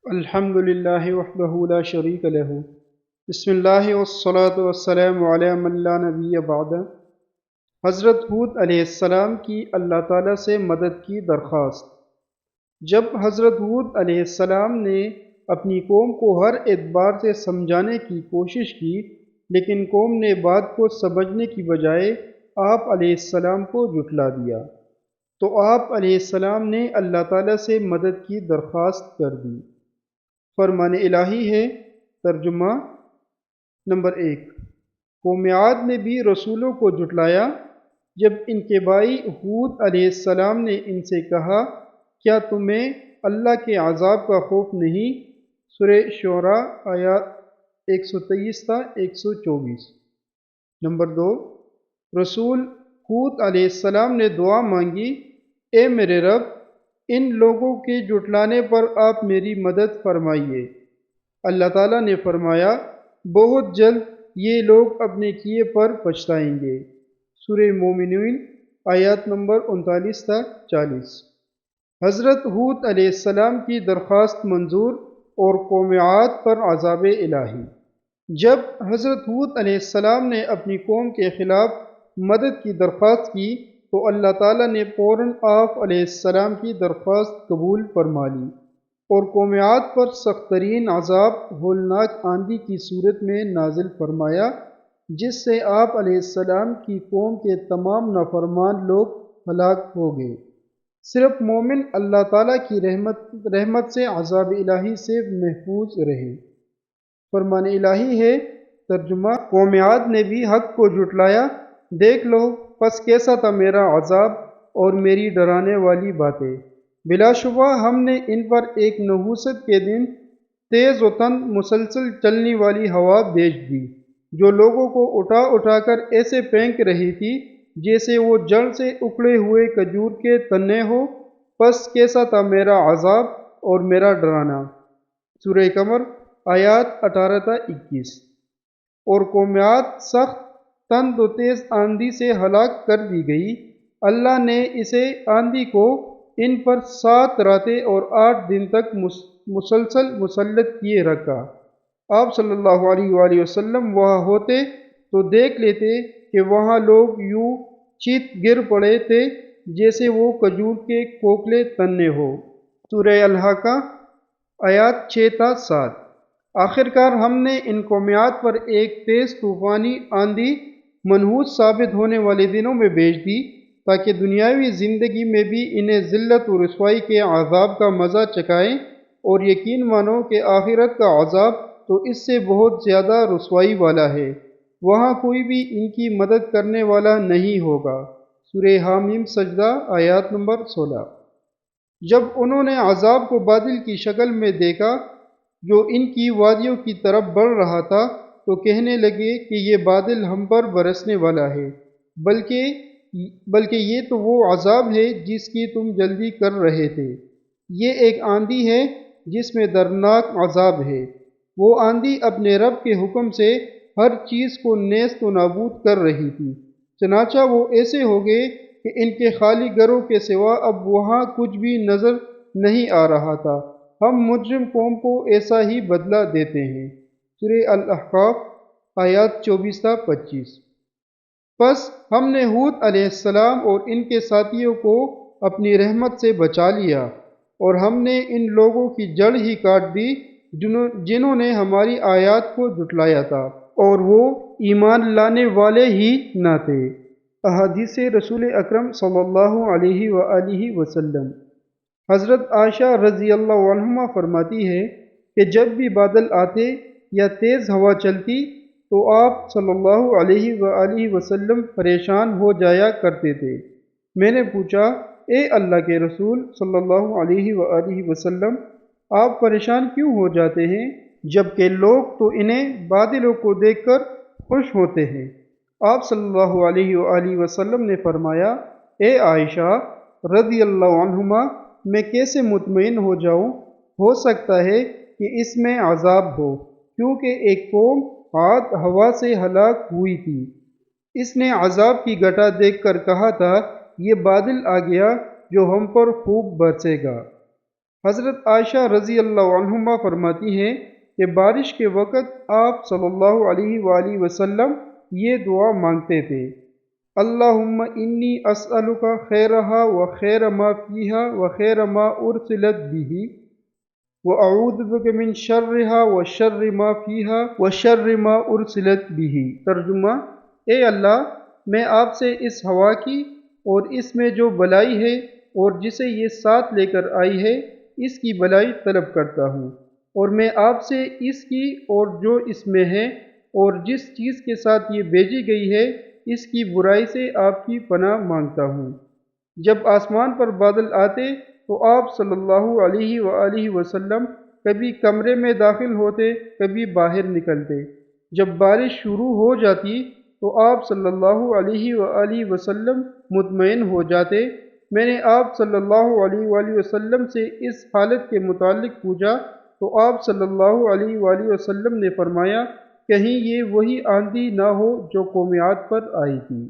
الحمد للہ وحدہ لا شریک لہ بسم اللہ والصلاة والسلام علی من لا نبی بعد۔ حضرت ہود علیہ السلام کی اللہ تعالیٰ سے مدد کی درخواست۔ جب حضرت ہود علیہ السلام نے اپنی قوم کو ہر اعتبار سے سمجھانے کی کوشش کی، لیکن قوم نے بات کو سمجھنے کی بجائے آپ علیہ السلام کو جھٹلا دیا، تو آپ علیہ السلام نے اللہ تعالیٰ سے مدد کی درخواست کر دی۔ فرمان الہی ہے۔ ترجمہ نمبر 1، قوم عاد نے بھی رسولوں کو جھٹلایا جب ان کے بھائی ہود علیہ السلام نے ان سے کہا، کیا تمہیں اللہ کے عذاب کا خوف نہیں؟ سورہ شعراء آیات 123 تا 124۔ نمبر 2، رسول ہود علیہ السلام نے دعا مانگی، اے میرے رب، ان لوگوں کے جھٹلانے پر آپ میری مدد فرمائیے۔ اللہ تعالیٰ نے فرمایا، بہت جلد یہ لوگ اپنے کیے پر پچھتائیں گے۔ سورہ مومنون آیات نمبر 39 تا 40۔ حضرت ہود علیہ السلام کی درخواست منظور اور قوم عاد پر عذاب الہی۔ جب حضرت ہود علیہ السلام نے اپنی قوم کے خلاف مدد کی درخواست کی تو اللہ تعالیٰ نے فوراً آپ علیہ السلام کی درخواست قبول فرما لی اور قوم عاد پر سخت ترین عذاب ہولناک آندھی کی صورت میں نازل فرمایا، جس سے آپ علیہ السلام کی قوم کے تمام نافرمان لوگ ہلاک ہو گئے۔ صرف مومن اللہ تعالیٰ کی رحمت سے عذاب الہی سے محفوظ رہے۔ فرمان الہی ہے۔ ترجمہ، قوم عاد نے بھی حق کو جھٹلایا، دیکھ لو پس کیسا تھا میرا عذاب اور میری ڈرانے والی باتیں۔ بلا شبہ ہم نے ان پر ایک نحوست کے دن تیز و تند مسلسل چلنے والی ہوا بھیج دی، جو لوگوں کو اٹھا اٹھا کر ایسے پھینک رہی تھی جیسے وہ جڑ سے اکھڑے ہوئے کھجور کے تنے ہو۔ پس کیسا تھا میرا عذاب اور میرا ڈرانا۔ سورہ قمر آیات 18 تا 21۔ اور قوم عاد سخت تند و تیز آندھی سے ہلاک کر دی گئی۔ اللہ نے اسے آندھی کو ان پر 7 راتیں اور 8 دن تک مسلسل مسلط کیے رکھا۔ آپ صلی اللہ علیہ وآلہ وسلم وہاں ہوتے تو دیکھ لیتے کہ وہاں لوگ یوں چیت گر پڑے تھے جیسے وہ کھجور کے کھوکھلے تنے ہو۔ سورہ الحاقہ آیات 6 تا 7۔ آخرکار ہم نے ان قومیات پر ایک تیز طوفانی آندھی منحوس ثابت ہونے والے دنوں میں بھیج دی، تاکہ دنیاوی زندگی میں بھی انہیں ذلت و رسوائی کے عذاب کا مزہ چکھائیں، اور یقین مانو کہ آخرت کا عذاب تو اس سے بہت زیادہ رسوائی والا ہے، وہاں کوئی بھی ان کی مدد کرنے والا نہیں ہوگا۔ سورہ حامیم سجدہ آیات نمبر 16۔ جب انہوں نے عذاب کو بادل کی شکل میں دیکھا جو ان کی وادیوں کی طرف بڑھ رہا تھا تو کہنے لگے کہ یہ بادل ہم پر برسنے والا ہے، بلکہ یہ تو وہ عذاب ہے جس کی تم جلدی کر رہے تھے۔ یہ ایک آندھی ہے جس میں دردناک عذاب ہے۔ وہ آندھی اپنے رب کے حکم سے ہر چیز کو نیست و نابود کر رہی تھی، چنانچہ وہ ایسے ہو گئے کہ ان کے خالی گھروں کے سوا اب وہاں کچھ بھی نظر نہیں آ رہا تھا۔ ہم مجرم قوم کو ایسا ہی بدلہ دیتے ہیں۔ سورہ الاحقاف آیات 24 تا 25۔ پس ہم نے ہود علیہ السلام اور ان کے ساتھیوں کو اپنی رحمت سے بچا لیا، اور ہم نے ان لوگوں کی جڑ ہی کاٹ دی جنہوں نے ہماری آیات کو جھٹلایا تھا، اور وہ ایمان لانے والے ہی نہ تھے۔ احادیث رسول اکرم صلی اللہ علیہ وآلہ وسلم۔ حضرت عائشہ رضی اللہ عنہا فرماتی ہے کہ جب بھی بادل آتے یا تیز ہوا چلتی تو آپ صلی اللہ علیہ وآلہ وسلم پریشان ہو جایا کرتے تھے۔ میں نے پوچھا، اے اللہ کے رسول صلی اللہ علیہ وآلہ وسلم، آپ پریشان کیوں ہو جاتے ہیں جبکہ لوگ تو انہیں بادلوں کو دیکھ کر خوش ہوتے ہیں؟ آپ صلی اللہ علیہ وآلہ وسلم نے فرمایا، اے عائشہ رضی اللہ عنہما، میں کیسے مطمئن ہو جاؤں؟ ہو سکتا ہے کہ اس میں عذاب ہو، کیونکہ ایک قوم عاد ہوا سے ہلاک ہوئی تھی، اس نے عذاب کی گھٹا دیکھ کر کہا تھا، یہ بادل آ گیا جو ہم پر خوب برسے گا۔ حضرت عائشہ رضی اللہ عنہما فرماتی ہیں کہ بارش کے وقت آپ صلی اللہ علیہ وآلہ وسلم یہ دعا مانگتے تھے: اللہم انی اسألک خیرہا و خیر ما فیہا و خیر ما ارسلت بھی وَأَعُوذُ بِكَ مِن شَرِّهَا وَشَرِّ مَا فِيهَا وَشَرِّ مَا أُرْسِلَتْ بِهِ۔ ترجمہ: اے اللہ، میں آپ سے اس ہوا کی اور اس میں جو بلائی ہے اور جسے یہ ساتھ لے کر آئی ہے اس کی بلائی طلب کرتا ہوں، اور میں آپ سے اس کی اور جو اس میں ہے اور جس چیز کے ساتھ یہ بھیجی گئی ہے اس کی برائی سے آپ کی پناہ مانگتا ہوں۔ جب آسمان پر بادل آتے تو آپ صلی اللہ علیہ وآلہ وسلم کبھی کمرے میں داخل ہوتے، کبھی باہر نکلتے۔ جب بارش شروع ہو جاتی تو آپ صلی اللہ علیہ وآلہ وسلم مطمئن ہو جاتے۔ میں نے آپ صلی اللہ علیہ وآلہ وسلم سے اس حالت کے متعلق پوچھا تو آپ صلی اللہ علیہ وآلہ وسلم نے فرمایا: کہیں یہ وہی آندھی نہ ہو جو قوم عاد پر آئی تھی۔